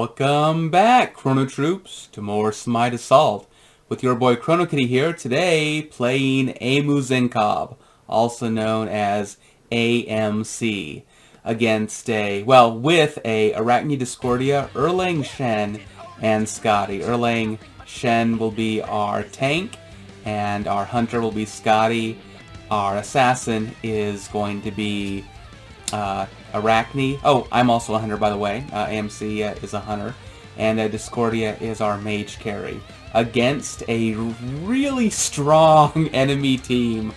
Welcome back, Chrono Troops, to more Smite Assault. With your boy ChronoKitty here, today playing Amu Zenkob, also known as AMC, against with a Arachne Discordia, Erlang Shen, and Scotty. Erlang Shen will be our tank, and our hunter will be Scotty. Our assassin is going to be Arachne. Oh, I'm also a hunter, by the way. AMC is a hunter. And Discordia is our mage carry. Against a really strong enemy team.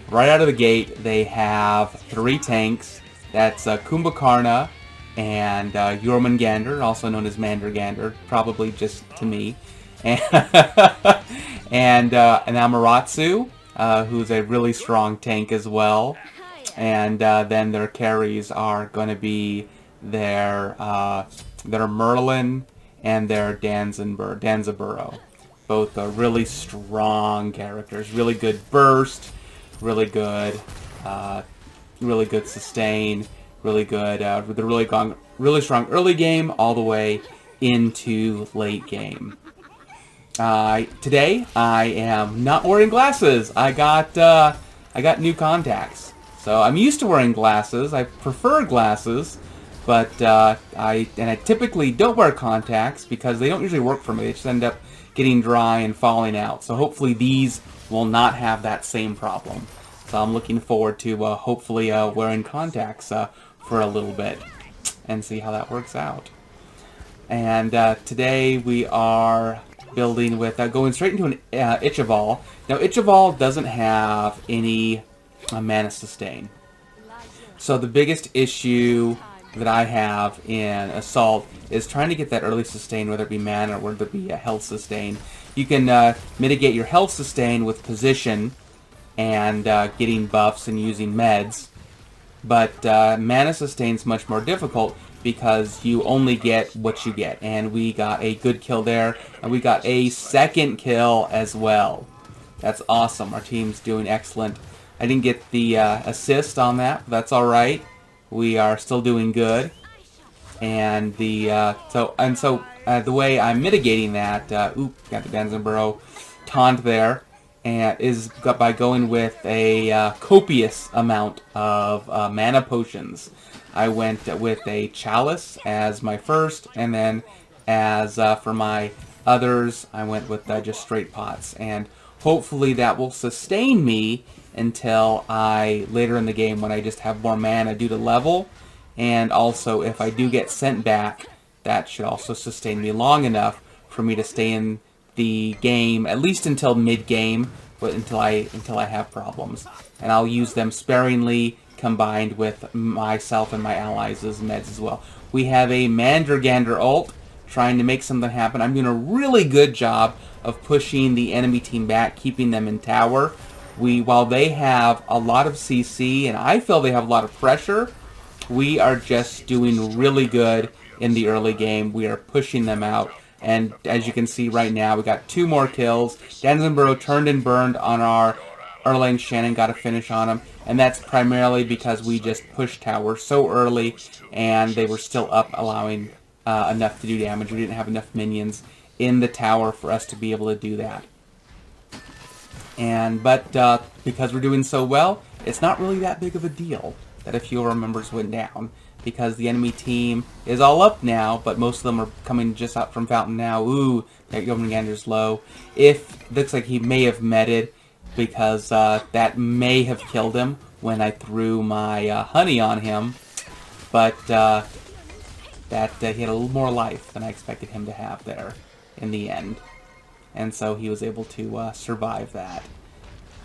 Right out of the gate, they have 3 tanks. That's Kumbhakarna and Jormungandr, also known as Mandragander, probably just to me. And, and Amaterasu, who's a really strong tank as well. And then their carries are going to be their Merlin and their Danzaburo. Both are really strong characters. Really good burst, really good sustain, really good. They're really strong early game all the way into late game. Today I am not wearing glasses. I got new contacts. So I'm used to wearing glasses. I prefer glasses, but I typically don't wear contacts because they don't usually work for me. They just end up getting dry and falling out. So hopefully these will not have that same problem. So I'm looking forward to hopefully wearing contacts for a little bit and see how that works out. And today we are building with going straight into an Ichaval. Now Ichaval doesn't have any mana sustain. So the biggest issue that I have in Assault is trying to get that early sustain, whether it be mana or whether it be a health sustain. You can mitigate your health sustain with position and getting buffs and using meds, but mana sustain is much more difficult because you only get what you get. And we got a good kill there, and we got a second kill as well. That's awesome. Our team's doing excellent. I didn't get the assist on that, but that's all right. We are still doing good, and the way I'm mitigating that, got the Danzaburo taunt there, and is by going with a copious amount of mana potions. I went with a chalice as my first, and then as for my others, I went with just straight pots, and hopefully that will sustain me until later in the game when I just have more mana due to level. And also if I do get sent back, that should also sustain me long enough for me to stay in the game at least until mid-game, but until I have problems. And I'll use them sparingly combined with myself and my allies' meds as well. We have a Mandragander ult trying to make something happen. I'm doing a really good job of pushing the enemy team back, keeping them in tower. While they have a lot of CC, and I feel they have a lot of pressure, we are just doing really good in the early game. We are pushing them out, and as you can see right now, we got 2 more kills. Danzaburo turned and burned on our Erlang Shen, got a finish on him, and that's primarily because we just pushed tower so early, and they were still up, allowing enough to do damage. We didn't have enough minions in the tower for us to be able to do that. But because we're doing so well, it's not really that big of a deal that a few of our members went down, because the enemy team is all up now, but most of them are coming just out from Fountain now. Ooh, that Jormungandr's low. Looks like he may have meted, because that may have killed him when I threw my honey on him, but he had a little more life than I expected him to have there in the end. And so he was able to survive that.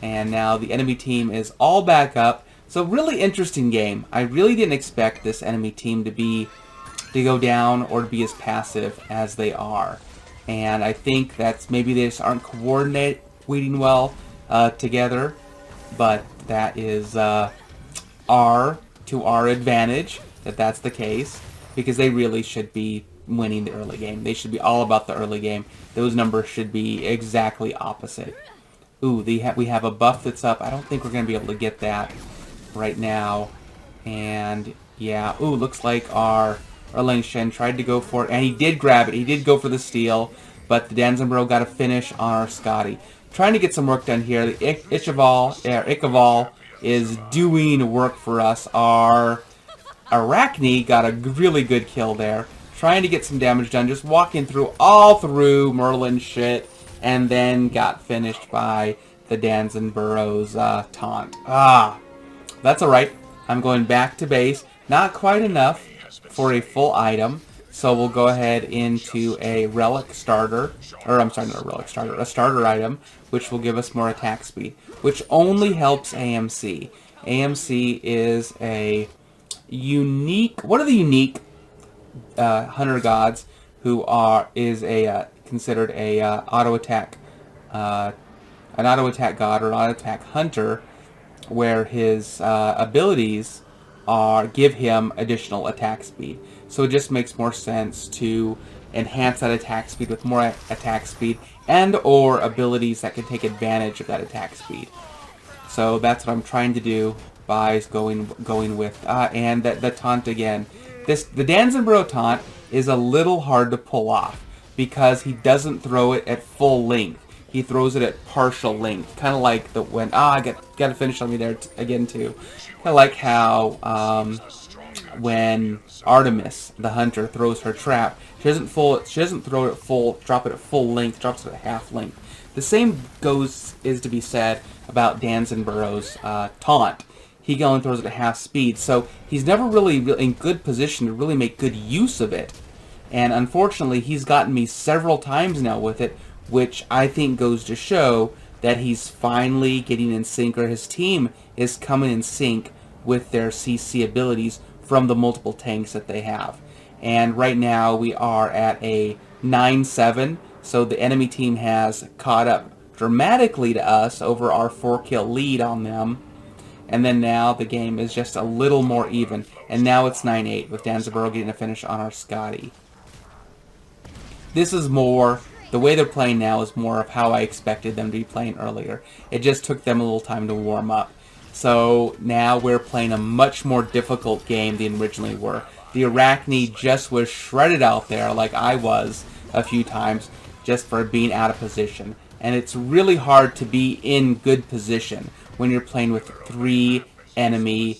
And now the enemy team is all back up. So really interesting game. I really didn't expect this enemy team to go down or to be as passive as they are. And I think that's maybe they just aren't coordinating well together. But that is to our advantage that that's the case, because they really should be winning the early game. They should be all about the early game. Those numbers should be exactly opposite. Ooh, we have a buff that's up. I don't think we're going to be able to get that right now. And yeah, ooh, looks like our Erling Shen tried to go for it, and he did grab it. He did go for the steal, but the Danzenboro got a finish on our Scotty. Trying to get some work done here. The Ikaval is doing work for us. Our Arachne got a really good kill there. Trying to get some damage done, just walking all through Merlin's shit, and then got finished by the Danzenboro's taunt. That's alright. I'm going back to base. Not quite enough for a full item, so we'll go ahead into a relic starter, or I'm sorry, not a relic starter, a starter item, which will give us more attack speed, which only helps AMC. AMC is a unique, one of the unique hunter gods who is considered a auto attack, an auto attack god or an auto attack hunter, where his abilities give him additional attack speed. So it just makes more sense to enhance that attack speed with more attack speed and or abilities that can take advantage of that attack speed. So that's what I'm trying to do by going with and the taunt again. The Danzenboro taunt is a little hard to pull off because he doesn't throw it at full length. He throws it at partial length, kind of like I got a finish on me there again too. Kind of like how when Artemis, the hunter, throws her trap, she doesn't throw it at full, drop it at full length, drops it at half length. The same is to be said about Danzenboro's taunt. He only throws it at half speed, so he's never really in good position to really make good use of it. And unfortunately, he's gotten me several times now with it, which I think goes to show that he's finally getting in sync, or his team is coming in sync with their CC abilities from the multiple tanks that they have. And right now we are at a 9-7, so the enemy team has caught up dramatically to us over our 4-kill lead on them. And then now the game is just a little more even, and now it's 9-8 with Danzenboro getting a finish on our Scotty. This is more, the way they're playing now is more of how I expected them to be playing earlier. It just took them a little time to warm up. So now we're playing a much more difficult game than originally were. The Arachne just was shredded out there like I was a few times just for being out of position. And it's really hard to be in good position when you're playing with 3 enemy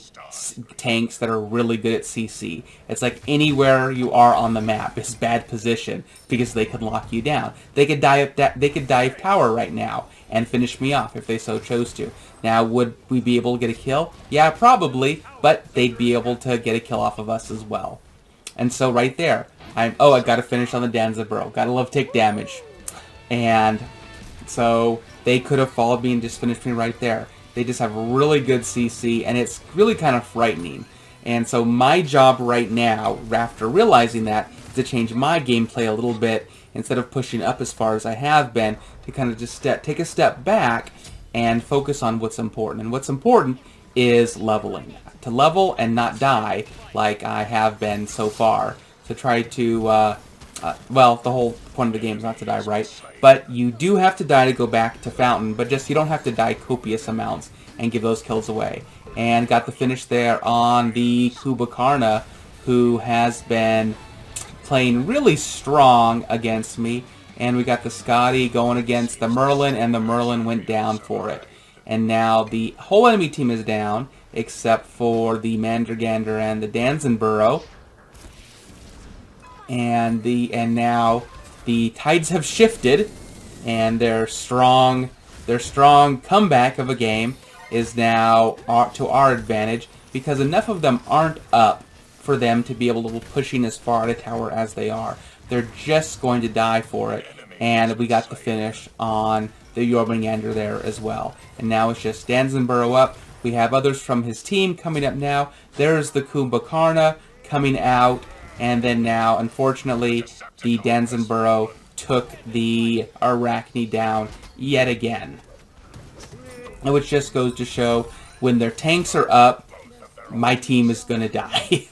tanks that are really good at CC. It's like anywhere you are on the map is bad position because they could lock you down. They could dive tower right now and finish me off if they so chose to. Now, would we be able to get a kill? Yeah, probably, but they'd be able to get a kill off of us as well. And so right there, I got to finish on the Danzenboro. Gotta love take damage. And so they could have followed me and just finished me right there. They just have really good CC, and it's really kind of frightening. And so my job right now, after realizing that, is to change my gameplay a little bit. Instead of pushing up as far as I have been, to kind of just take a step back and focus on what's important. And what's important is leveling. To level and not die, like I have been so far. To try to, well, the whole point of the game is not to die, right? But you do have to die to go back to Fountain, but just you don't have to die copious amounts and give those kills away. And got the finish there on the Kubakarna, who has been playing really strong against me. And we got the Scotty going against the Merlin, and the Merlin went down for it. And now the whole enemy team is down, except for the Mandragander and the Danzenboro. And now the tides have shifted, and their strong comeback of a game is now to our advantage, because enough of them aren't up for them to be able to pushing as far at a tower as they are. They're just going to die for it, and we got the finish on the Jormungandr there as well. And now it's just Danzenboro up. We have others from his team coming up now. There's the Kumbhakarna coming out, and then now, unfortunately, the Danzenboro took the Arachne down yet again. Which just goes to show, when their tanks are up, my team is going to die.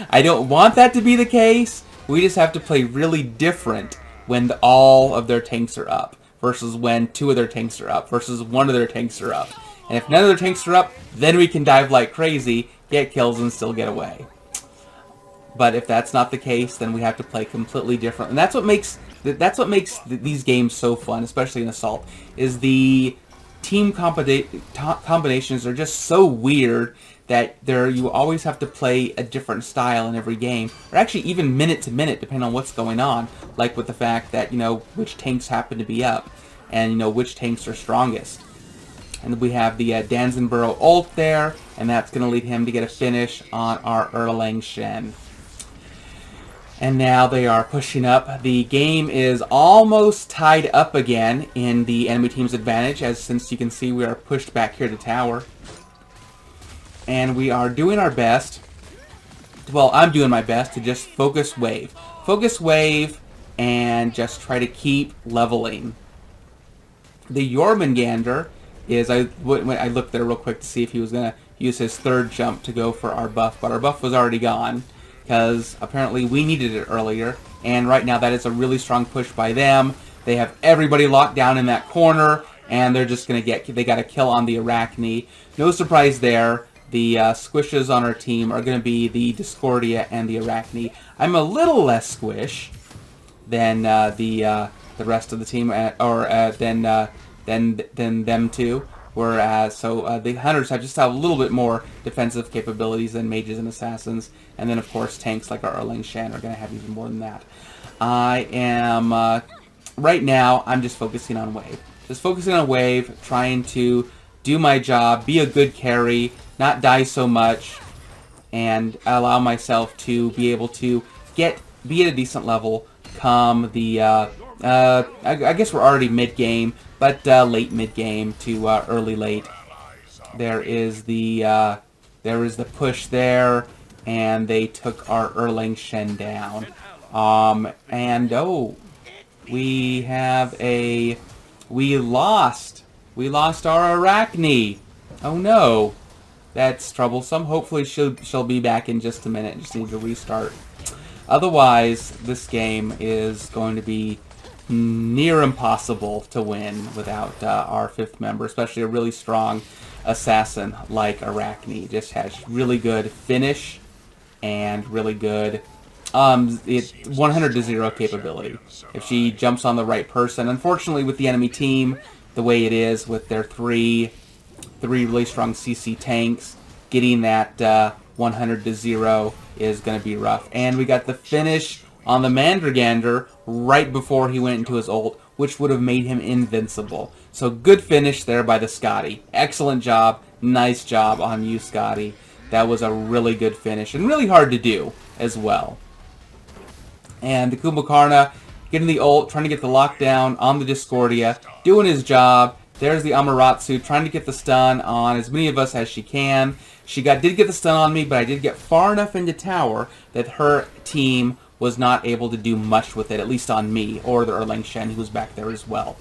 I don't want that to be the case. We just have to play really different when all of their tanks are up, versus when 2 of their tanks are up, versus 1 of their tanks are up. And if none of their tanks are up, then we can dive like crazy, get kills, and still get away. But if that's not the case, then we have to play completely different. And that's what makes these games so fun, especially in Assault, is the team combinations are just so weird that you always have to play a different style in every game, or actually even minute to minute, depending on what's going on. Like with the fact that, you know, which tanks happen to be up, and, you know, which tanks are strongest. And we have the Danzenborough ult there, and that's going to lead him to get a finish on our Erlang Shen. And now they are pushing up. The game is almost tied up again in the enemy team's advantage, as since you can see we are pushed back here to tower. And we are doing our best. Well, I'm doing my best to just focus wave. Focus wave and just try to keep leveling. The Jormungandr is, I looked there real quick to see if he was going to use his third jump to go for our buff, but our buff was already gone, because apparently we needed it earlier, and right now that is a really strong push by them. They have everybody locked down in that corner, and they're just going to they got a kill on the Arachne. No surprise there. The squishes on our team are going to be the Discordia and the Arachne. I'm a little less squish than the rest of the team, than them two. Whereas, the Hunters just have a little bit more defensive capabilities than Mages and Assassins. And then, of course, tanks like our Erlang Shen are going to have even more than that. I am, right now, I'm just focusing on wave. Just focusing on wave, trying to do my job, be a good carry, not die so much, and allow myself to be able to be at a decent level come the, I guess we're already mid-game, but late mid-game to early late. There is the push there, and they took our Erlang Shen down. We lost our Arachne. Oh no, that's troublesome. Hopefully she'll be back in just a minute. Just need to restart. Otherwise, this game is going to be near impossible to win without our fifth member, especially a really strong assassin like Arachne. Just has really good finish and really good 100-0 capability. If she jumps on the right person, unfortunately with the enemy team, the way it is with their three really strong CC tanks, getting that 100-0 is going to be rough. And we got the finish on the Mandragandr right before he went into his ult, which would have made him invincible. So good finish there by the Scotty. Excellent job. Nice job on you, Scotty. That was a really good finish and really hard to do as well. And the Kumbhakarna getting the ult, trying to get the lockdown on the Discordia, doing his job. There's the Amaterasu trying to get the stun on as many of us as she can. She did get the stun on me, but I did get far enough into tower that her team was not able to do much with it, at least on me, or the Erlang Shen, who was back there as well.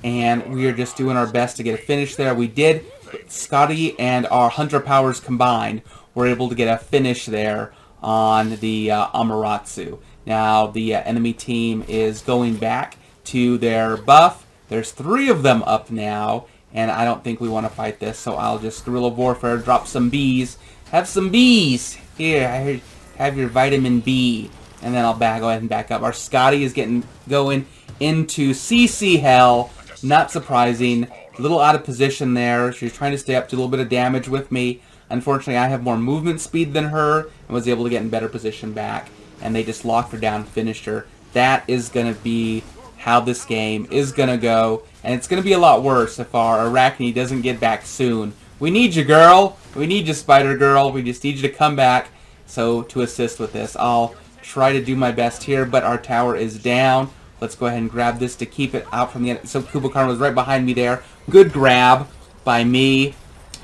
And we are just doing our best to get a finish there. We did. Scotty and our Hunter powers combined were able to get a finish there on the Amaterasu. Now the enemy team is going back to their buff. There's 3 of them up now, and I don't think we want to fight this, so I'll just guerrilla warfare, drop some bees. Have some bees! Here, have your vitamin B. And then I'll go ahead and back up. Our Scotty is going into CC hell. Not surprising. A little out of position there. She's trying to stay up to a little bit of damage with me. Unfortunately, I have more movement speed than her and was able to get in better position back. And they just locked her down and finished her. That is going to be how this game is going to go. And it's going to be a lot worse if our Arachne doesn't get back soon. We need you, girl. We need you, Spider Girl. We just need you to come back to assist with this. I'll try to do my best here, but our tower is down. Let's go ahead and grab this to keep it out from the end. So Kumbhakarna was right behind me there. Good grab by me.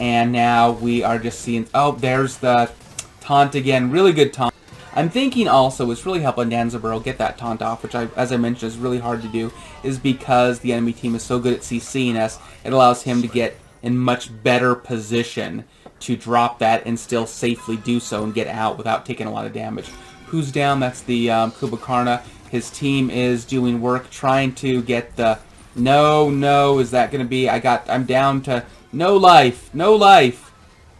And now we are just seeing... Oh, there's the taunt again. Really good taunt. I'm thinking also it's really helping Danzenborough get that taunt off, which, as I mentioned, is really hard to do, is because the enemy team is so good at CCing us, it allows him to get in much better position to drop that and still safely do so and get out without taking a lot of damage. Who's down? That's the Kumbhakarna. His team is doing work trying to get the... No, is that going to be... I'm down to no life.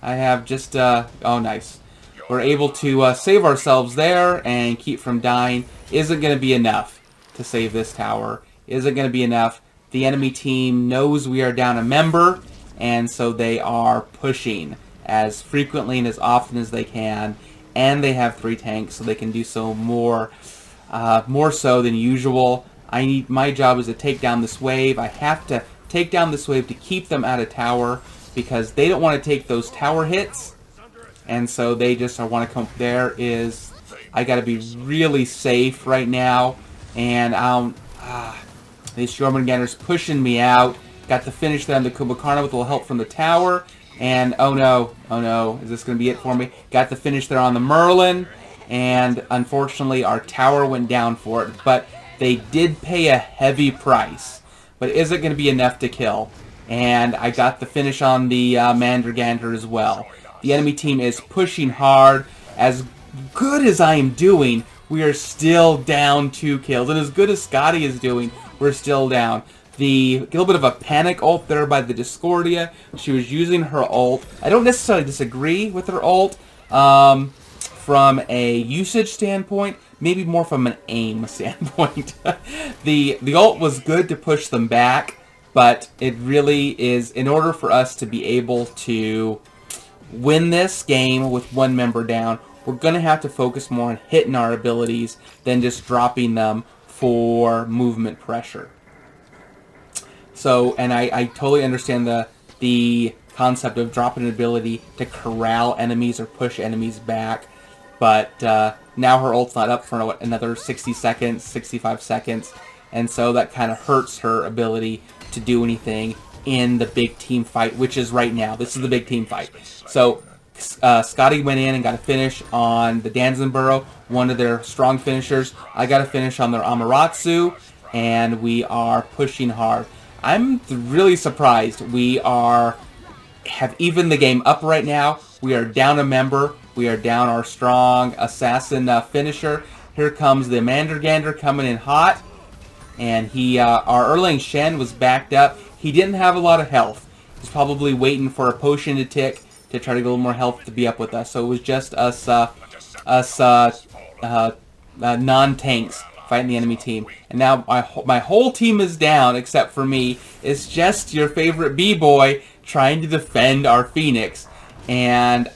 I have just... Oh, nice. we're able to save ourselves there and keep from dying. Isn't going to be enough to save this tower. Isn't going to be enough. The enemy team knows we are down a member, and so they are pushing as frequently and as often as they can. And they have 3 tanks, so they can do so more so than usual. My job is to take down this wave. I have to take down this wave to keep them out of tower because they don't want to take those tower hits, and so they just want to come. I got to be really safe right now, and these Jormungandr's pushing me out. Got the finish there on the Kumbhakarna with a little help from the tower. And oh no, is this going to be it for me? Got the finish there on the Merlin, and unfortunately our tower went down for it. But they did pay a heavy price. But is it going to be enough to kill? And I got the finish on the Mandragandr as well. The enemy team is pushing hard. As good as I am doing, we are still down 2 kills. And as good as Scotty is doing, we're still down. A little bit of a panic ult there by the Discordia. She was using her ult. I don't necessarily disagree with her ult from a usage standpoint, maybe more from an aim standpoint. The ult was good to push them back, but it really is, in order for us to be able to win this game with 1 member down, we're going to have to focus more on hitting our abilities than just dropping them for movement pressure. So, and I totally understand the concept of dropping an ability to corral enemies or push enemies back, but now her ult's not up for another 60 seconds, 65 seconds, and so that kind of hurts her ability to do anything in the big team fight, which is right now. This is the big team fight. So Scotty went in and got a finish on the Danzenborough, one of their strong finishers. I got a finish on their Amaterasu, and we are pushing hard. I'm really surprised we have evened the game up right now. We are down a member. We are down our strong assassin finisher. Here comes the Mandragandr coming in hot. And our Erlang Shen was backed up. He didn't have a lot of health. He's probably waiting for a potion to tick to try to get a little more health to be up with us. So it was just us non-tanks fighting the enemy team. And now my whole team is down except for me. It's just your favorite B-boy trying to defend our Phoenix. And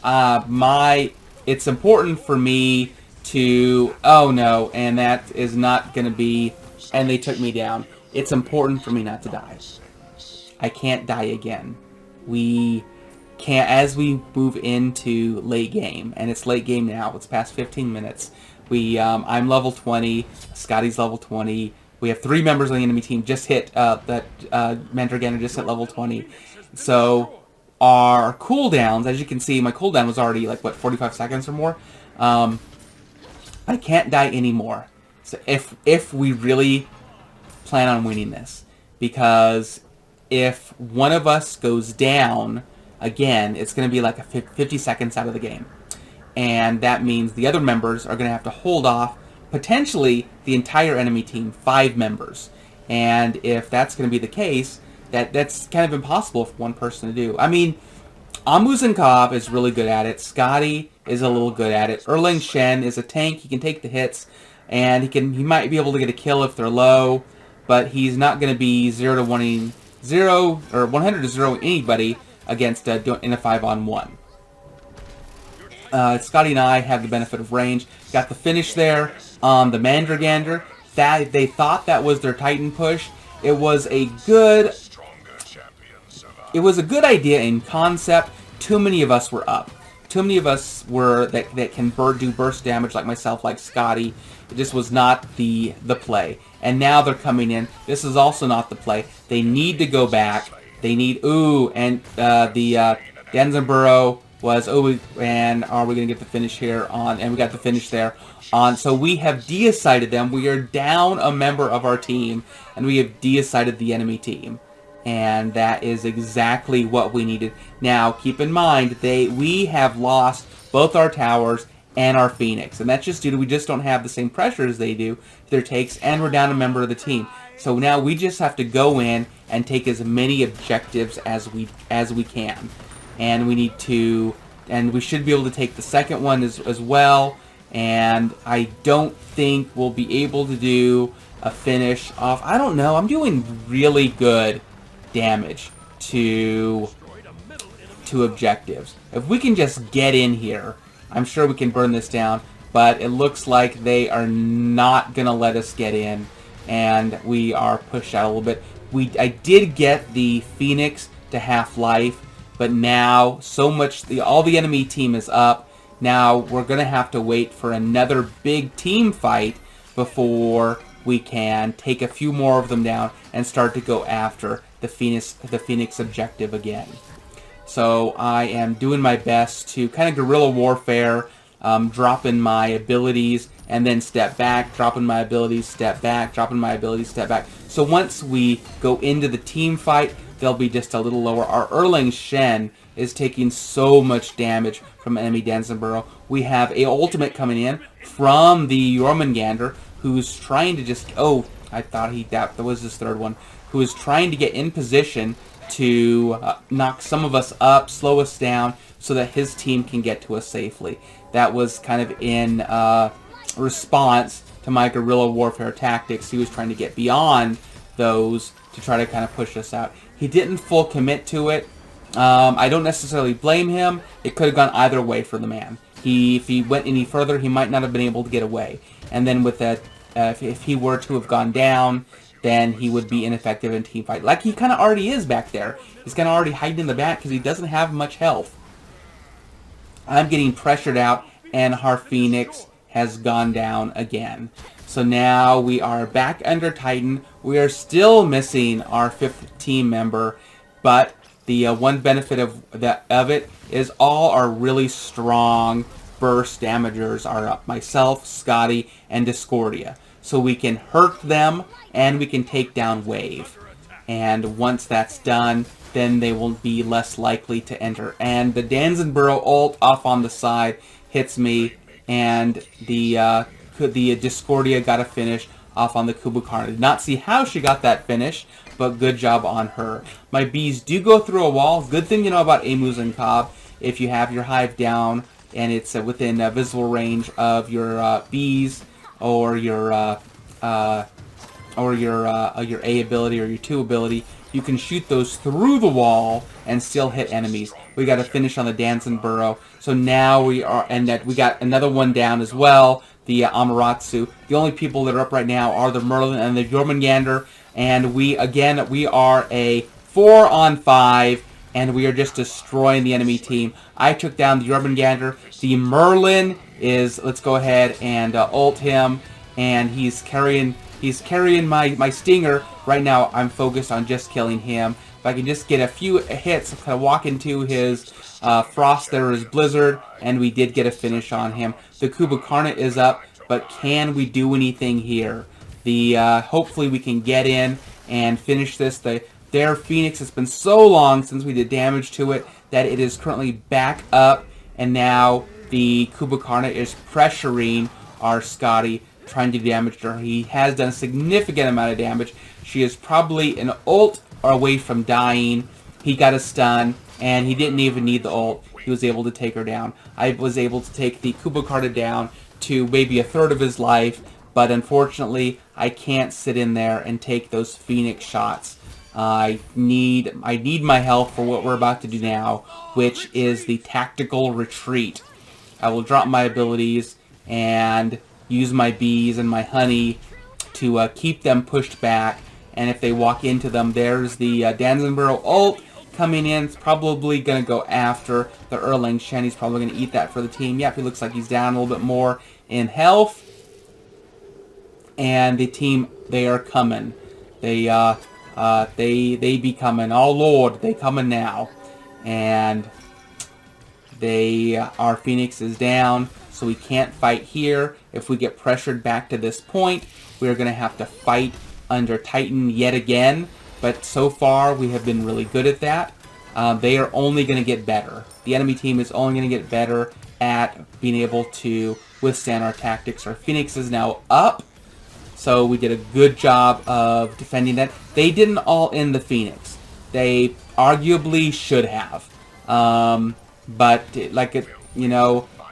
it's important for me to... Oh no, and that is not going to be... And they took me down. It's important for me not to die. I can't die again. We can't, as we move into late game, and it's late game now, it's past 15 minutes. I'm level 20, Scotty's level 20. We have 3 members on the enemy team just hit, Mandragandr just hit level 20. So our cooldowns, as you can see, my cooldown was already like, what, 45 seconds or more? I can't die anymore. So if we really plan on winning this, because if one of us goes down, again, it's going to be like 50 seconds out of the game. And that means the other members are going to have to hold off, potentially, the entire enemy team, 5 members. And if that's going to be the case, that's kind of impossible for one person to do. I mean, Amuzenkov is really good at it. Scotty is a little good at it. Erlang Shen is a tank. He can take the hits, and he might be able to get a kill if they're low, but he's not going to be 100 to 0 anybody against in a 5-on-1. Scotty and I have the benefit of range. Got the finish there on the Mandragandr. They thought that was their Titan push. It was a good idea in concept. Too many of us were up. Too many of us were that can do burst damage like myself, like Scotty. It just was not the play. And now they're coming in. This is also not the play. They need to go back. They need and the Danzenborough was and are we going to get the finish here on? And we got the finish there on. So we have decided them. We are down a member of our team, and we have decided the enemy team. And that is exactly what we needed. Now, keep in mind, we have lost both our towers and our Phoenix. And that's just due to we just don't have the same pressure as they do to their takes, and we're down a member of the team. So now we just have to go in and take as many objectives as we can. And we need to and we should be able to take the second one as well. And I don't think we'll be able to do a finish off. I don't know. I'm doing really good damage to objectives. If we can just get in here, I'm sure we can burn this down. But it looks like they are not going to let us get in, and we are pushed out a little bit. I did get the Phoenix to half-life, but now all the enemy team is up. Now we're going to have to wait for another big team fight before we can take a few more of them down and start to go after the Phoenix objective again. So I am doing my best to kind of guerrilla warfare, dropping my abilities and then step back, dropping my abilities, step back, dropping my abilities, step back. So once we go into the team fight, they'll be just a little lower. Our Erling Shen is taking so much damage from enemy Danzenborough. We have a ultimate coming in from the Jormungandr, who's trying to just... Oh, I thought that was his third one. Who is trying to get in position to knock some of us up, slow us down, so that his team can get to us safely. That was kind of in response to my guerrilla warfare tactics. He was trying to get beyond those to try to kind of push us out. He didn't full commit to it. I don't necessarily blame him. It could have gone either way for the man. If he went any further, he might not have been able to get away. And then with that, if he were to have gone down, then he would be ineffective in team fight. Like he kind of already is back there. He's kind of already hiding in the back because he doesn't have much health. I'm getting pressured out, and our Phoenix has gone down again. So now we are back under Titan. We are still missing our 5th team member, but the one benefit of it is all our really strong burst damagers are up. Myself, Scotty, and Discordia. So we can hurt them, and we can take down Wave. And once that's done, then they will be less likely to enter. And the Danzenborough ult off on the side hits me, and the Discordia got a finish off on the Kubukarna. Did not see how she got that finish, but good job on her. My bees do go through a wall. Good thing you know about Emus and Cobb. If you have your hive down and it's within visible range of your bees or your A ability or your 2 ability, you can shoot those through the wall and still hit enemies. We got a finish on the Danzenborough. So now we got another one down as well, the Amaterasu. The only people that are up right now are the Merlin and the Jormungandr. And we are a 4-on-5, and we are just destroying the enemy team. I took down the Jormungandr. The Merlin is, let's go ahead and ult him, and he's carrying my stinger. Right now, I'm focused on just killing him. If I can just get a few hits, kind of walk into his Frost, there is Blizzard, and we did get a finish on him. The Kubukarna is up, but can we do anything here? Hopefully we can get in and finish this. Their Phoenix has been so long since we did damage to it that it is currently back up, and now the Kubukarna is pressuring our Scotty, trying to damage her. He has done a significant amount of damage. She is probably an ult away from dying. He got a stun, and he didn't even need the ult. He was able to take her down. I was able to take the Kubukarna down to maybe a third of his life, but unfortunately, I can't sit in there and take those Phoenix shots. I need my health for what we're about to do now, which is the tactical retreat. I will drop my abilities and use my bees and my honey to keep them pushed back. And if they walk into them, there's the Danzenborough ult coming in. It's probably going to go after the Erling Shen. He's probably going to eat that for the team. Yep, he looks like he's down a little bit more in health. And the team, they are coming. They be coming. Oh Lord, they coming now. And our Phoenix is down, so we can't fight here. If we get pressured back to this point, we're going to have to fight under Titan yet again. But so far, we have been really good at that. They are only going to get better. The enemy team is only going to get better at being able to withstand our tactics. Our Phoenix is now up. So we did a good job of defending that. They didn't all end the Phoenix. They arguably should have. but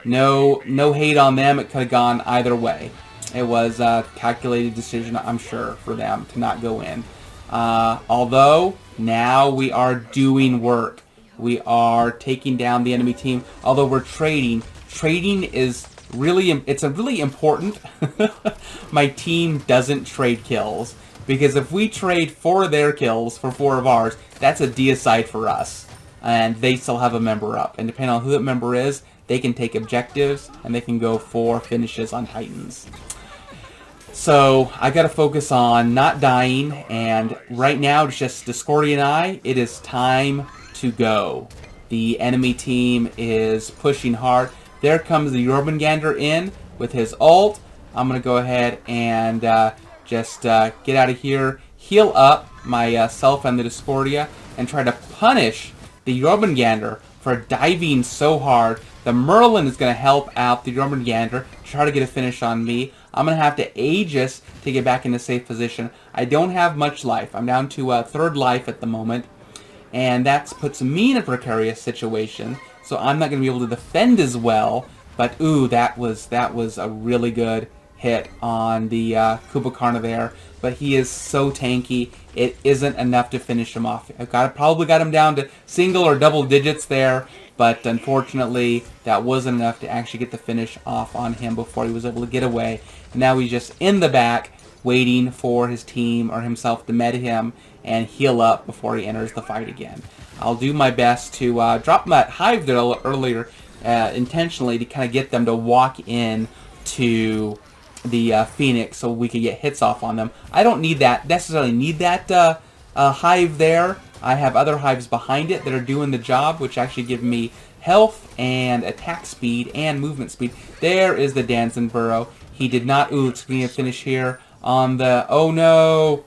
no hate on them. It could have gone either way. It was a calculated decision, I'm sure, for them to not go in. Although now we are doing work. We are taking down the enemy team. Although we're trading. Trading is it's a really important. My team doesn't trade kills. Because if we trade 4 of their kills for 4 of ours, that's a deicide for us. And they still have a member up. And depending on who that member is, they can take objectives, and they can go for finishes on Titans. So I got to focus on not dying, and right now it's just Discordia and I. It is time to go. The enemy team is pushing hard. There comes the Jormungandr in with his ult. I'm going to go ahead and just get out of here, heal up myself and the Discordia, and try to punish the Jormungandr for diving so hard. The Merlin is going to help out the Jormungandr to try to get a finish on me. I'm going to have to Aegis to get back in a safe position. I don't have much life. I'm down to 3rd life at the moment, and that puts me in a precarious situation, so I'm not going to be able to defend as well. But ooh, that was a really good hit on the Kubakarna there, but he is so tanky, it isn't enough to finish him off. I've probably got him down to single or double digits there, but unfortunately that wasn't enough to actually get the finish off on him before he was able to get away. Now he's just in the back waiting for his team or himself to med him and heal up before he enters the fight again. I'll do my best to drop that hive there earlier intentionally to kind of get them to walk in to the Phoenix so we could get hits off on them. I don't necessarily need that hive there. I have other hives behind it that are doing the job, which actually give me health and attack speed and movement speed. There is the Danzin Burrow. He did not. Ooh, it's going to finish here on the. Oh no.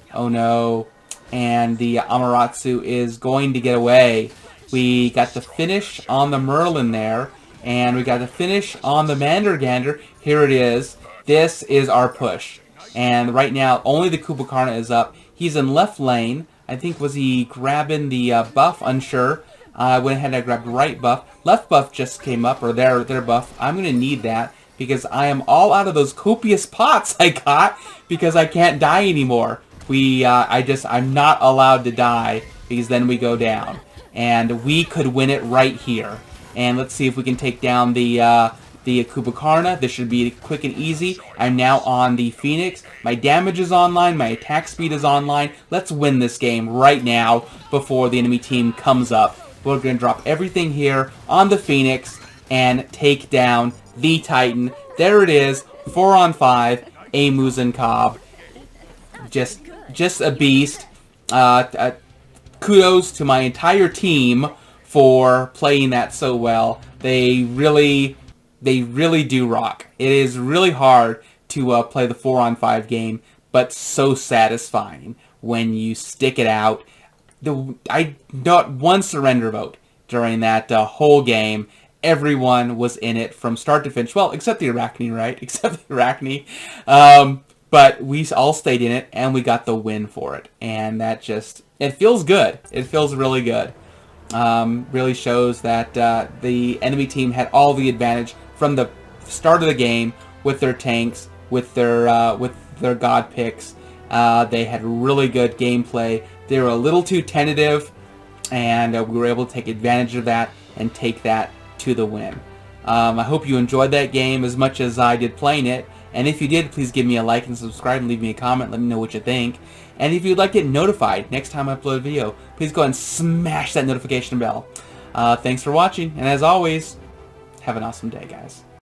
And the Amaterasu is going to get away. We got the finish on the Merlin there, and we got the finish on the Mandergander. Here it is. This is our push. And right now, only the Kubakarna is up. He's in left lane. I think, was he grabbing the buff? Unsure. I went ahead and I grabbed right buff. Left buff just came up, or their buff. I'm going to need that because I am all out of those copious pots I got because I can't die anymore. I'm not allowed to die because then we go down. And we could win it right here. And let's see if we can take down the Kubakarna. This should be quick and easy. I'm now on the Phoenix. My damage is online. My attack speed is online. Let's win this game right now before the enemy team comes up. We're going to drop everything here on the Phoenix and take down the Titan. There it is. 4-on-5. Amuzin Cobb. Just a beast. Kudos to my entire team for playing that so well. They really do rock. It is really hard to play the 4-on-5 game, but so satisfying when you stick it out. I got one surrender vote during that whole game. Everyone was in it from start to finish. Well, except the Arachne, right? Except the Arachne. But we all stayed in it, and we got the win for it. And that it feels good. It feels really good. Really shows that the enemy team had all the advantage from the start of the game with their tanks, with their god picks. They had really good gameplay. They were a little too tentative, and we were able to take advantage of that and take that to the win. I hope you enjoyed that game as much as I did playing it. And if you did, please give me a like and subscribe and leave me a comment. Let me know what you think. And if you'd like to get notified next time I upload a video, please go ahead and smash that notification bell. Thanks for watching, and as always, have an awesome day, guys.